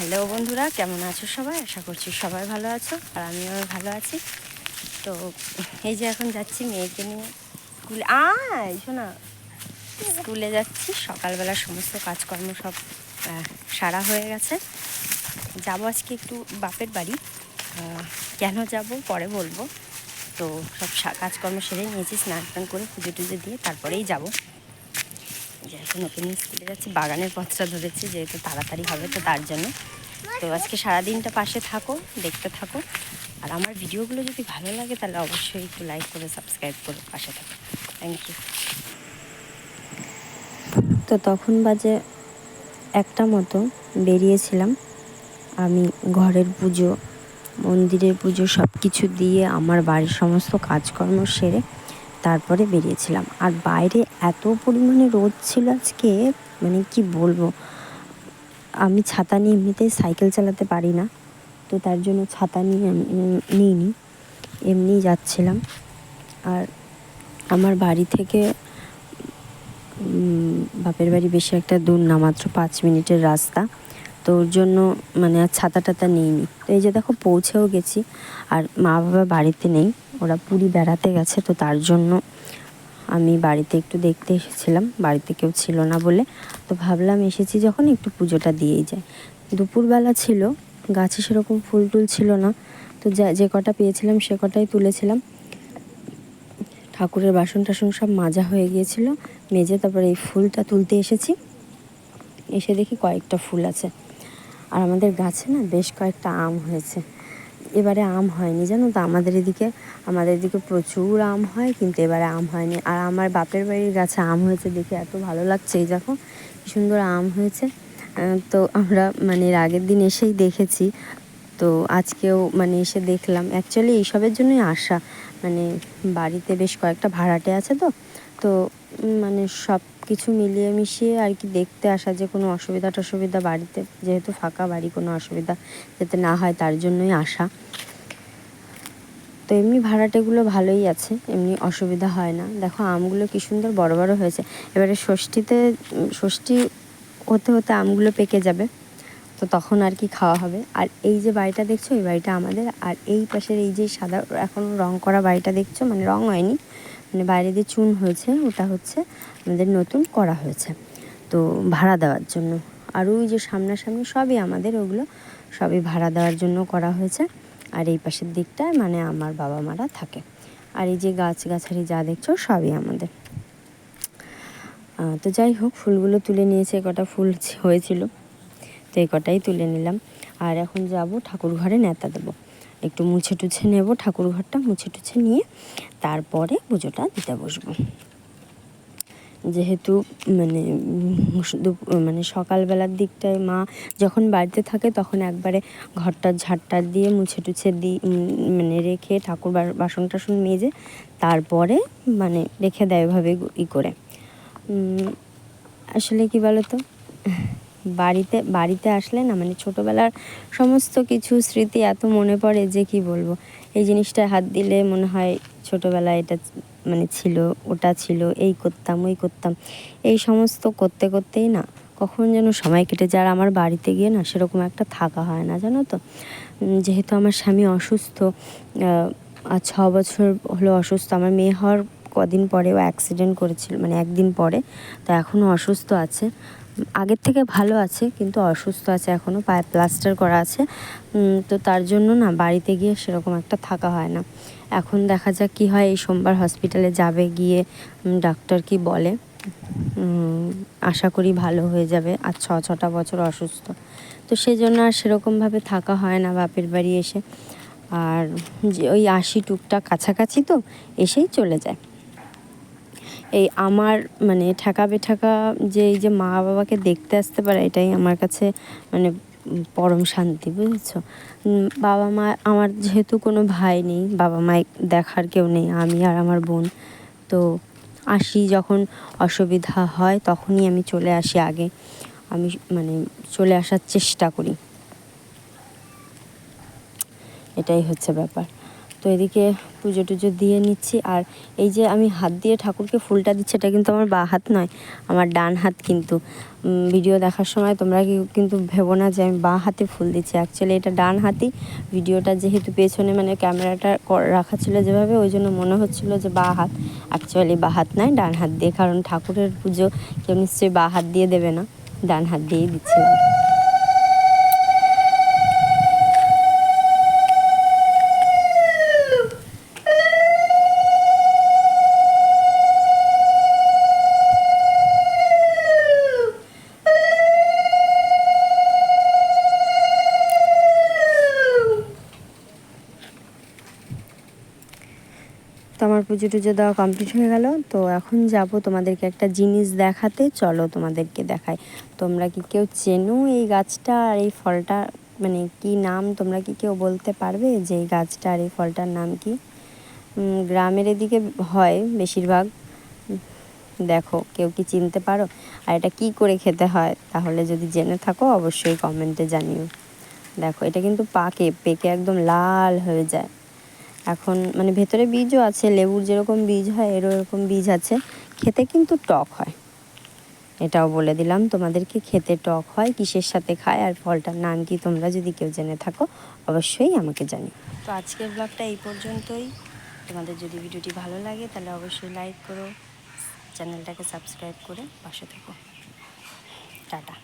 Hello বন্ধুরা, কেমন আছো সবাই? আশা করছি সবাই ভালো আছো, আর আমিও ভালো আছি। তো এই যে এখন যাচ্ছি মেয়েকে নিয়ে স্কুলে। শোনা, স্কুলে যাচ্ছি। সকালবেলা সমস্ত কাজকর্ম সব সারা হয়ে গেছে। যাবো আজকে একটু বাপের বাড়ি। কেন যাব পরে বলবো। তো সব কাজকর্ম সেরে নিয়েছি, স্নান টান করে পুজো টুজো দিয়ে তারপরেই যাব। যেহেতু নতুন স্কুলে যাচ্ছি, বাগানের পথটা ধরেছি, যেহেতু তাড়াতাড়ি হবে তো তার জন্য। তো আজকে সারাদিনটা পাশে থাকো, দেখতে থাকো। আর আমার ভিডিওগুলো যদি ভালো লাগে তাহলে অবশ্যই একটু লাইক করে সাবস্ক্রাইব করে পাশে থাকো। Thank you. তো তখন বাজে 1টা মতো বেরিয়েছিলাম আমি। ঘরের পুজো, মন্দিরের পুজো সব কিছু দিয়ে আমার বাড়ির সমস্ত কাজকর্ম সেরে তারপরে বেরিয়েছিলাম। আর বাইরে এত পরিমাণে রোদ ছিল আজকে, মানে কি বলবো। আমি ছাতা নিয়ে এমনিতেই সাইকেল চালাতে পারি না, তো তার জন্য ছাতা নিয়ে নিইনি, এমনিই যাচ্ছিলাম। আর আমার বাড়ি থেকে বাপের বাড়ি বেশি একটা দূর না, মাত্র 5 মিনিটের রাস্তা। তো ওর জন্য মানে আর ছাতা টাতা নিইনি। তো এই যে দেখো পৌঁছেও গেছি। আর মা বাবা বাড়িতে নেই, ওরা পুরী বেড়াতে গেছে, তো তার জন্য আমি বাড়িতে একটু দেখতে এসেছিলাম। বাড়িতে কেউ ছিল না বলে, তো ভাবলাম এসেছি যখন একটু পুজোটা দিয়েই যায়। দুপুরবেলা ছিল, গাছে সেরকম ফুল টুল ছিল না, তো যে কটা পেয়েছিলাম সে কটাই তুলেছিলাম। ঠাকুরের বাসন টাসন সব মাজা হয়ে গিয়েছিল, মেজে তারপরে এই ফুলটা তুলতে এসেছি। এসে দেখি কয়েকটা ফুল আছে। আর আমাদের গাছে না বেশ কয়েকটা আম হয়েছে। এবারে আম হয়নি জানো তো, আমাদের এদিকে প্রচুর আম হয়, কিন্তু এবারে আম হয়নি। আর আমার বাপের বাড়ির গাছে আম হয়েছে দেখে এত ভালো লাগছে। এই দেখো কি সুন্দর আম হয়েছে। তো আমরা মানে এর আগের দিন এসেই দেখেছি, তো আজকেও মানে এসে দেখলাম। অ্যাকচুয়ালি এইসবের জন্যই আসা, মানে বাড়িতে বেশ কয়েকটা ভাড়াটে আছে, তো তো মানে সব কিছু মিলিয়ে মিশিয়ে আর কি দেখতে আসা, যে কোনো অসুবিধা টসুবিধা বাড়িতে, যেহেতু ফাঁকা বাড়ি, কোনো অসুবিধা যাতে না হয় তার জন্যই আসা। তো এমনি ভাড়াটেগুলো ভালোই আছে, এমনি অসুবিধা হয় না। দেখো আমগুলো কি সুন্দর বড় বড় হয়েছে। এবারে ষষ্ঠী হতে হতে আমগুলো পেকে যাবে, তো তখন আর কি খাওয়া হবে। আর এই যে বাড়িটা দেখছো, এই বাড়িটা আমাদের। আর এই পাশের এই যে সাদা এখন রং করা বাড়িটা দেখছো, মানে রং হয়নি, মানে বাইরে দিয়ে চুন হয়েছে, ওটা হচ্ছে আমাদের নতুন করা হয়েছে, তো ভাড়া দেওয়ার জন্য। আর ওই যে সামনাসামনি সবই আমাদের, ওগুলো সবই ভাড়া দেওয়ার জন্য করা হয়েছে। আর এই পাশের দিকটায় মানে আমার বাবা মারা থাকে। আর এই যে গাছগাছালি যা দেখছো সবই আমাদের। তো যাই হোক, ফুলগুলো তুলে নিয়েছে, কটা ফুল হয়েছিল, তো এই কটাই তুলে নিলাম। আর এখন যাব ঠাকুর ঘরে নেতা দেবো, একটু মুছে টুছে নেব, ঠাকুর ঘরটা মুছে টুছে নিয়ে তারপরে পুজোটা দিতে বসবো। যেহেতু মানে মানে সকালবেলার দিকটায় মা যখন বাড়িতে থাকে তখন একবারে ঘরটা ঝাড়টা দিয়ে মুছে টুছে দিই, মানে রেখে ঠাকুর বাসন টাসন মেজে তারপরে মানে রেখে দেয় এভাবে করে। আসলে কি বলো তো, বাড়িতে আসলে না মানে ছোটোবেলার সমস্ত কিছু স্মৃতি এত মনে পড়ে যে কি বলবো। এই জিনিসটায় হাত দিলে মনে হয় ছোটোবেলায় এটা মানে ছিল, ওটা ছিল, এই করতাম ওই করতাম, এই সমস্ত করতে করতেই না কখন যেন সময় কেটে যায়। আর আমার বাড়িতে গিয়ে না সেরকম একটা থাকা হয় না জানো তো। যেহেতু আমার স্বামী অসুস্থ, আর 6 বছর হলো অসুস্থ। আমার মেয়ে হওয়ার কদিন পরেও অ্যাক্সিডেন্ট করেছিল, মানে একদিন পরে, তো এখনও অসুস্থ আছে। আগের থেকে ভালো আছে, কিন্তু অসুস্থ আছে এখনও, পায়ে প্লাস্টার করা আছে। তো তার জন্য না বাড়িতে গিয়ে সেরকম একটা থাকা হয় না। এখন দেখা যাক কী হয়। এই সোমবার হসপিটালে যাবে, গিয়ে ডাক্তার কি বলে, আশা করি ভালো হয়ে যাবে। আর 6টা বছর অসুস্থ, তো সেই জন্য আর সেরকমভাবে থাকা হয় না বাপের বাড়ি এসে। আর যে ওই 80 টুকটাক কাছাকাছি, তো এসেই চলে যায়। এই আমার মানে ঠেকা বেঠাকা যে এই যে মা বাবাকে দেখতে আসতে পারে, এটাই আমার কাছে মানে পরম শান্তি, বুঝেছো। বাবা মা আমার যেহেতু কোনো ভাই নেই, বাবা মায় দেখার কেউ নেই, আমি আর আমার বোন, তো আসি যখন অসুবিধা হয় তখনই আমি চলে আসি আগে। আমি মানে চলে আসার চেষ্টা করি, এটাই হচ্ছে ব্যাপার। তো এদিকে পুজো টুজো দিয়ে নিচ্ছি। আর এই যে আমি হাত দিয়ে ঠাকুরকে ফুলটা দিচ্ছি, এটা কিন্তু আমার বাঁ হাত নয়, আমার ডান হাত। কিন্তু ভিডিও দেখার সময় তোমরা কিন্তু ভেবো না যে আমি বাঁ হাতে ফুল দিচ্ছি, অ্যাকচুয়ালি এটা ডান হাতই। ভিডিওটা যেহেতু পেছনে মানে ক্যামেরাটা রাখা ছিল যেভাবে, ওই জন্য মনে হচ্ছিলো যে বাঁ হাত, অ্যাকচুয়ালি বাঁ হাত নয়, ডান হাত দিয়ে। কারণ ঠাকুরের পুজো কেউ নিশ্চয়ই বাঁ হাত দিয়ে দেবে না, ডান হাত দিয়েই দিচ্ছিলাম। তো আমার পুজো টুজো দেওয়া কমপ্লিট হয়ে গেল। তো এখন যাব তোমাদেরকে একটা জিনিস দেখাতে, চলো তোমাদেরকে দেখাই। তোমরা কি কেউ চেনো এই গাছটা আর এই ফলটা, মানে কি নাম তোমরা কি কেউ বলতে পারবে যে এই গাছটা আর এই ফলটার নাম কি? গ্রামের এদিকে হয় বেশিরভাগ। দেখো কেউ কি চিনতে পারো? আর এটা কি করে খেতে হয়? তাহলে যদি জেনে থাকো অবশ্যই কমেন্টে জানিও। দেখো এটা কিন্তু পেকে একদম লাল হয়ে যায়। এখন মানে ভেতরে বীজও আছে, লেবুর যেরকম বীজ হয় এরও এরকম বীজ আছে। খেতে কিন্তু টক হয়, এটাও বলে দিলাম তোমাদেরকে, খেতে টক হয়। কিসের সাথে খায় আর ফলটার নাম কি তোমরা যদি কেউ জেনে থাকো অবশ্যই আমাকে জানিও। তো আজকের ব্লগটা এই পর্যন্তই। তোমাদের যদি ভিডিওটি ভালো লাগে তাহলে অবশ্যই লাইক করো, চ্যানেলটাকে সাবস্ক্রাইব করে পাশে থেকো। টাটা।